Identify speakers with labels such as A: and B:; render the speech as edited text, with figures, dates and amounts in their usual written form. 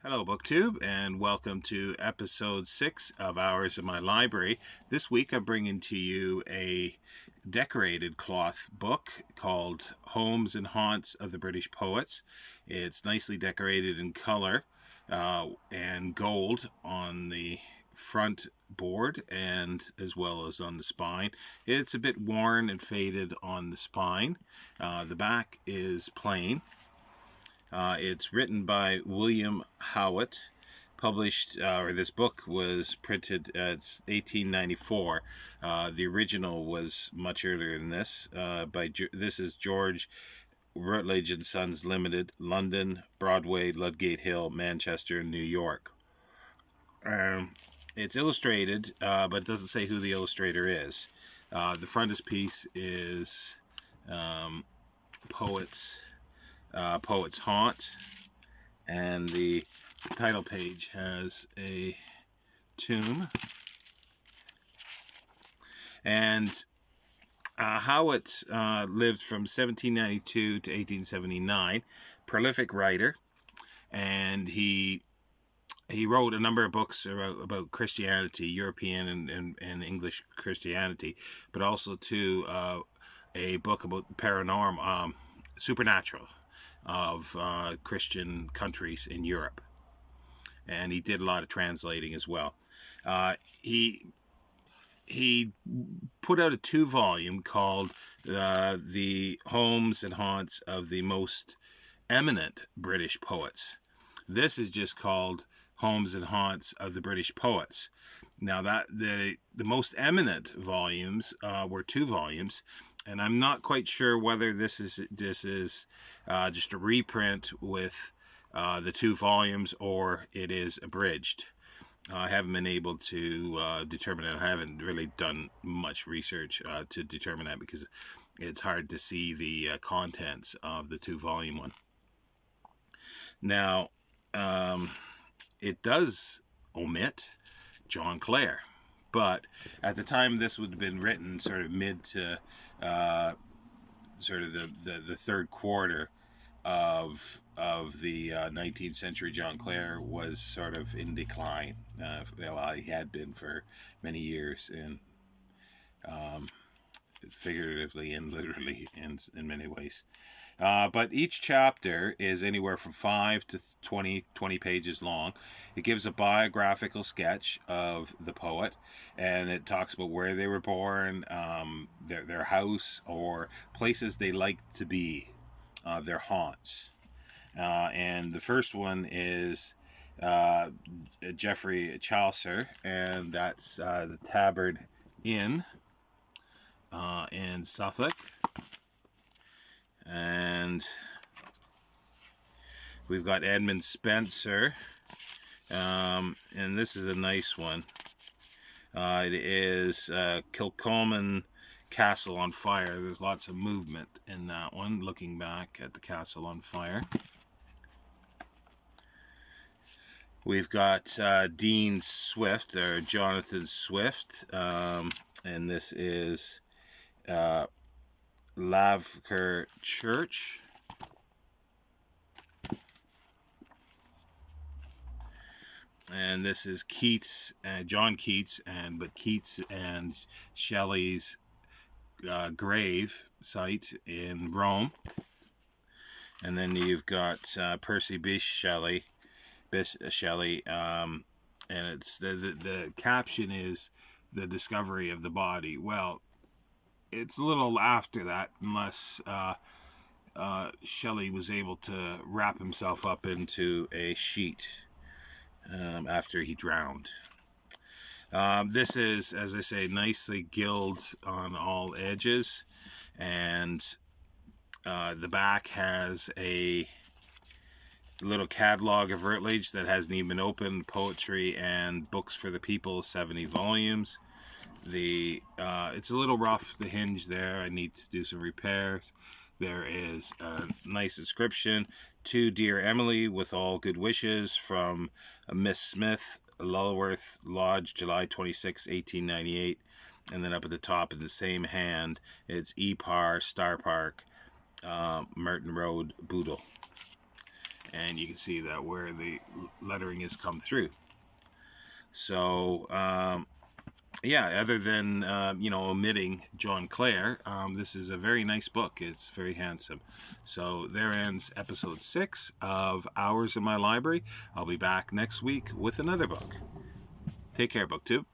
A: Hello, BookTube, and welcome to episode 6 of Hours of My Library. This week I'm bringing to you a decorated cloth book called Homes and Haunts of the British Poets. It's nicely decorated in color and gold on the front board and as well as on the spine. It's a bit worn and faded on the spine. The back is plain. It's written by William Howitt, published, or this book was printed, it's 1894. The original was much earlier than this. This is George Routledge and Sons Limited, London, Broadway, Ludgate Hill, Manchester, and New York. It's illustrated, but it doesn't say who the illustrator is. The frontispiece is Poets Poets Haunt, and the title page has a tomb. And Howitt lived from 1792 to 1879, prolific writer, and he wrote a number of books about Christianity, European and English Christianity, but also too a book about paranormal, supernatural of Christian countries in Europe, and he did a lot of translating as well. He put out a 2-volume called The Homes and Haunts of the Most Eminent British Poets. This is just called Homes and Haunts of the British Poets. Now, that the most eminent volumes were 2 volumes, and I'm not quite sure whether this is just a reprint with the 2 volumes or it is abridged. I haven't been able to determine that. I haven't really done much research to determine that because it's hard to see the contents of the 2-volume one. Now, it does omit John Clare, but at the time this would have been written sort of mid to sort of the third quarter of the 19th century. John Clare was sort of in decline. Well, he had been for many years, and figuratively and literally in many ways. But each chapter is anywhere from 5 to 20 pages long. It gives a biographical sketch of the poet, and it talks about where they were born, their house, or places they liked to be, their haunts. And the first one is Geoffrey Chaucer, and that's the Tabard Inn in Suffolk. And we've got Edmund Spenser, and this is a nice one. It is Kilcolman Castle on Fire. There's lots of movement in that one, looking back at the castle on fire. We've got Dean Swift, or Jonathan Swift, and this is Lavker Church. And this is Keats, John Keats, but Keats and Shelley's grave site in Rome. And then you've got Percy Bysshe Shelley, and it's the caption is the discovery of the body. Well, it's a little after that, unless Shelley was able to wrap himself up into a sheet after he drowned. This is, as I say, nicely gilded on all edges, and the back has a little catalog of Routledge that hasn't even been opened, poetry and books for the people, 70 volumes. It's a little rough, the hinge there. I need to do some repairs. There is a nice inscription: "To dear Emily, with all good wishes, from Miss Smith, Lulworth Lodge, July 26, 1898. And then up at the top in the same hand, it's E. Parr, Star Park, Merton Road, Boodle. and you can see that where the lettering has come through. So yeah, other than omitting John Clare, this is a very nice book. It's very handsome. So there ends episode 6 of Hours in My Library. I'll be back next week with another book. Take care, BookTube.